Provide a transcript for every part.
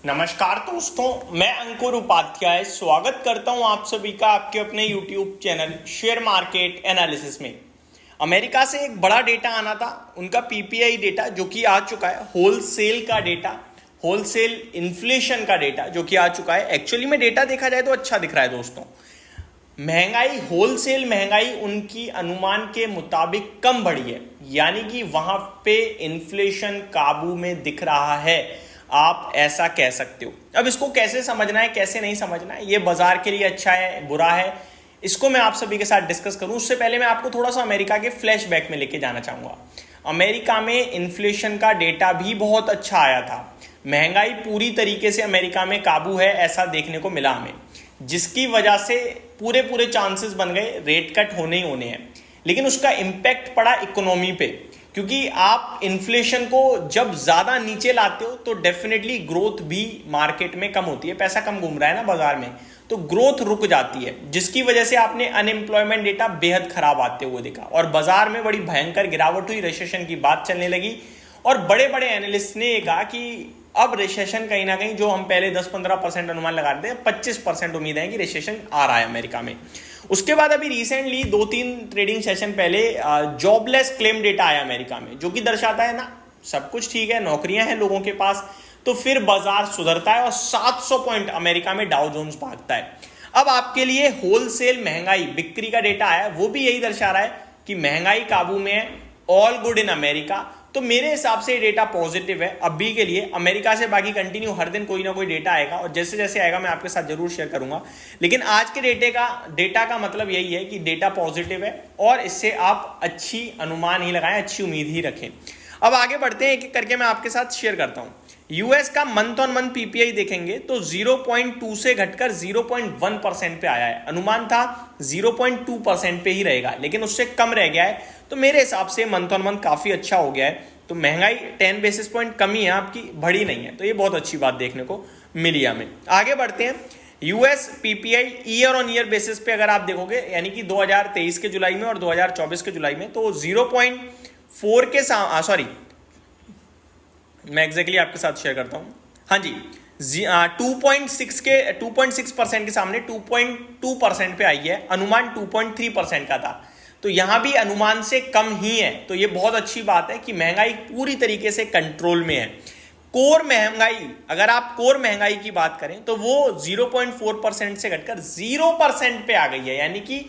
नमस्कार दोस्तों, मैं अंकुर उपाध्याय स्वागत करता हूं आप सभी का आपके अपने YouTube channel share market analysis में। अमेरिका से एक बड़ा डेटा आना था, उनका पीपीआई डेटा जो कि आ चुका है, होलसेल का डेटा, होलसेल इन्फ्लेशन का डेटा जो कि आ चुका है। एक्चुअली में डेटा देखा जाए तो अच्छा दिख रहा है दोस्तों। महंगाई, होलसेल महंगाई उनकी अनुमान के मुताबिक कम बढ़ी है, यानी कि वहां पे इन्फ्लेशन काबू में दिख रहा है, आप ऐसा कह सकते हो। अब इसको कैसे समझना है, कैसे नहीं समझना है, ये बाजार के लिए अच्छा है बुरा है, इसको मैं आप सभी के साथ डिस्कस करूं। उससे पहले मैं आपको थोड़ा सा अमेरिका के फ्लैशबैक में लेके जाना चाहूंगा। अमेरिका में इन्फ्लेशन का डेटा भी बहुत अच्छा आया था, महंगाई पूरी तरीके से अमेरिका में काबू है ऐसा देखने को मिला हमें, जिसकी वजह से पूरे चांसेस बन गए रेट कट होने ही होने हैं। लेकिन उसका इंपैक्ट पड़ा इकोनॉमी पे, क्योंकि आप इन्फ्लेशन को जब ज्यादा नीचे लाते हो तो डेफिनेटली ग्रोथ भी मार्केट में कम होती है, पैसा कम घूम रहा है ना बाजार में, तो ग्रोथ रुक जाती है, जिसकी वजह से आपने अनएम्प्लॉयमेंट डेटा बेहद खराब आते हुए देखा और बाजार में बड़ी भयंकर गिरावट हुई, रिसेशन की बात चलने लगी। और बड़े बड़े एनालिस्ट ने कहा कि अब रिसेशन कहीं ना कहीं, जो हम पहले 10-15% अनुमान लगा रहे थे, 25% उम्मीद है कि रिसेशन आ रहा है अमेरिका में। उसके बाद अभी रिसेंटली 2-3 ट्रेडिंग सेशन पहले जॉबलेस क्लेम डेटा आया अमेरिका में, जो कि दर्शाता है ना सब कुछ ठीक है, नौकरियां हैं लोगों के पास, तो फिर बाजार सुधरता है और 700 पॉइंट अमेरिका में डाउ जोन्स भागता है। अब आपके लिए होलसेल महंगाई बिक्री का डेटा आया, वो भी यही दर्शा रहा है कि महंगाई काबू में है, ऑल गुड इन अमेरिका। तो मेरे हिसाब से डेटा पॉजिटिव है अभी के लिए अमेरिका से। बाकी कंटिन्यू हर दिन कोई ना कोई डेटा आएगा और जैसे जैसे आएगा मैं आपके साथ जरूर शेयर करूंगा। लेकिन आज के डेटा का मतलब यही है कि डेटा पॉजिटिव है और इससे आप अच्छी अनुमान ही लगाएं, अच्छी उम्मीद ही रखें। अब आगे बढ़ते हैं, एक एक करके मैं आपके साथ शेयर करता हूं। यूएस का मंथ ऑन मंथ पीपीआई देखेंगे तो 0.2 से घटकर 0.1% पे आया है। अनुमान था 0.2% पे ही रहेगा, लेकिन उससे कम रह गया है। तो मेरे हिसाब से मंथ ऑन मंथ काफी अच्छा हो गया है। तो महंगाई 10 बेसिस पॉइंट कमी है आपकी, बढ़ी नहीं है, तो ये बहुत अच्छी बात देखने को मिली हमें। आगे बढ़ते हैं। US PPI year on year basis पे अगर आप देखोगे, यानी कि 2023 के जुलाई में और 2024 के जुलाई में, तो 0.4 के मैं एग्जैक्टली आपके साथ शेयर करता हूं। हाँ जी, 2.6% के सामने 2.2% पे आई है। अनुमान 2.3% का था, तो यहां भी अनुमान से कम ही है। तो ये बहुत अच्छी बात है कि महंगाई पूरी तरीके से कंट्रोल में है। कोर महंगाई, अगर आप कोर महंगाई की बात करें तो वो 0.4% से घटकर 0% पे आ गई है, यानी कि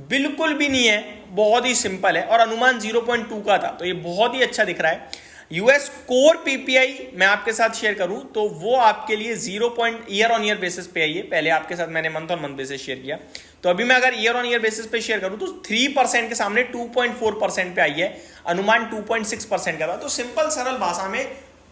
बिल्कुल भी नहीं है, बहुत ही सिंपल है। और अनुमान 0.2 का था, तो ये बहुत ही अच्छा दिख रहा है। यूएस कोर पीपीआई मैं आपके साथ शेयर करूं तो वो आपके लिए 0 ईयर ऑन ईयर बेसिस पे आई है। पहले आपके साथ मैंने month on month basis share किया, तो अभी मैं अगर ईयर ऑन ईयर बेसिस पे शेयर करूं तो 3% के सामने 2.4% पे आई है। अनुमान 2.6% का था। तो सिंपल सरल भाषा में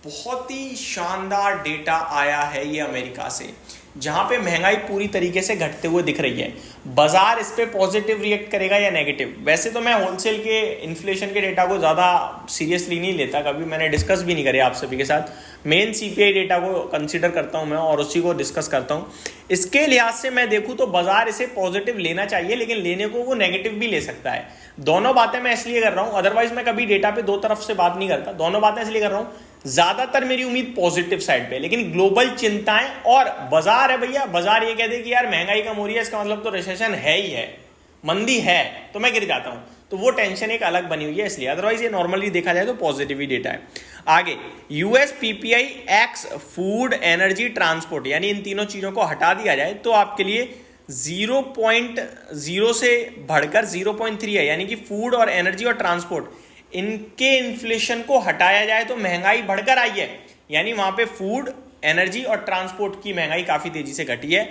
बहुत ही शानदार डेटा आया है ये अमेरिका से, जहां पे महंगाई पूरी तरीके से घटते हुए दिख रही है। बाजार इस पे पॉजिटिव रिएक्ट करेगा या नेगेटिव? वैसे तो मैं होलसेल के इन्फ्लेशन के डेटा को ज़्यादा सीरियसली नहीं लेता, कभी मैंने डिस्कस भी नहीं करे आप सभी के साथ। मेन सीपीआई डेटा को कंसीडर करता हूं मैं और उसी को डिस्कस करता हूं। इसके लिहाज से मैं देखूं तो बाजार इसे पॉजिटिव लेना चाहिए, लेकिन लेने को वो नेगेटिव भी ले सकता है। दोनों बातें मैं इसलिए कर रहा हूं, अदरवाइज मैं कभी डेटा पे दो तरफ से बात नहीं करता। दोनों बातें इसलिए कर रहा हूं, ज्यादातर मेरी उम्मीद पॉजिटिव साइड पे, लेकिन ग्लोबल चिंताएं और बाजार है भैया। बाजार ये कहते हैं कि यार महंगाई कम हो रही है, इसका मतलब तो रिसेशन है ही है, मंदी है, तो मैं गिर जाता हूं। तो वो टेंशन एक अलग बनी हुई है इसलिए, अदरवाइज ये नॉर्मली देखा जाए तो पॉजिटिव ही डेटा है। आगे US PPI x food energy transport, यानी इन तीनों चीजों को हटा दिया जाए तो आपके लिए 0.0 से बढ़कर 0.3 है, यानी कि फूड और एनर्जी और ट्रांसपोर्ट, इनके इन्फ्लेशन को हटाया जाए तो महंगाई बढ़कर आई है। यानी वहां पे फूड, एनर्जी और ट्रांसपोर्ट की महंगाई काफी तेजी से घटी है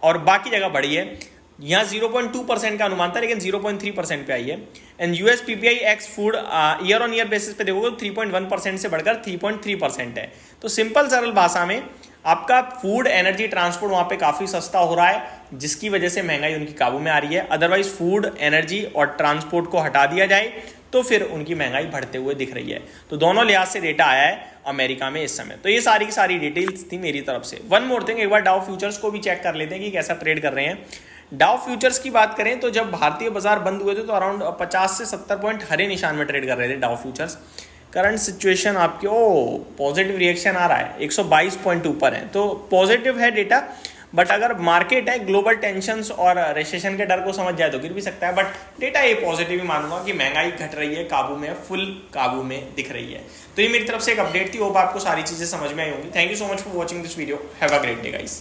और बाकी जगह बढ़ी है। यहां 0.2% का अनुमान था, लेकिन 0.3% पे आई है। And US PPI x food year on year basis पे देखोगे तो 3.1% से बढ़कर 3.3% है। तो सिंपल सरल भाषा में आपका फूड, एनर्जी, ट्रांसपोर्ट वहां पे काफी सस्ता हो रहा है, जिसकी वजह से महंगाई उनकी काबू में आ रही है। अदरवाइज फूड, एनर्जी और ट्रांसपोर्ट को हटा दिया जाए तो फिर उनकी महंगाई बढ़ते हुए दिख रही है। तो दोनों लिहाज से डेटा आया है अमेरिका में इस समय। तो ये सारी की सारी डिटेल्स थी मेरी तरफ से। वन मोर थिंग, एक बार डाउ फ्यूचर्स को भी चेक कर लेते हैं कि कैसा ट्रेड कर रहे हैं। डाउ फ्यूचर्स की बात करें तो जब भारतीय बाजार बंद हुए थे तो अराउंड 50 से 70 पॉइंट हरे निशान में ट्रेड कर रहे थे डाउ फ्यूचर्स। करंट सिचुएशन आपकी पॉजिटिव रिएक्शन आ रहा है, 122 पॉइंट ऊपर है, तो पॉजिटिव है डेटा। बट अगर मार्केट है ग्लोबल टेंशंस और रिसेशन के डर को समझ जाए तो गिर भी सकता है, बट डेटा ये पॉजिटिव ही मानूंगा कि महंगाई घट रही है, काबू में, फुल काबू में दिख रही है। तो ये मेरी तरफ से एक अपडेट थी, होप आपको सारी चीजें समझ में आई होंगी। Thank you so much for watching this video, have a great day guys.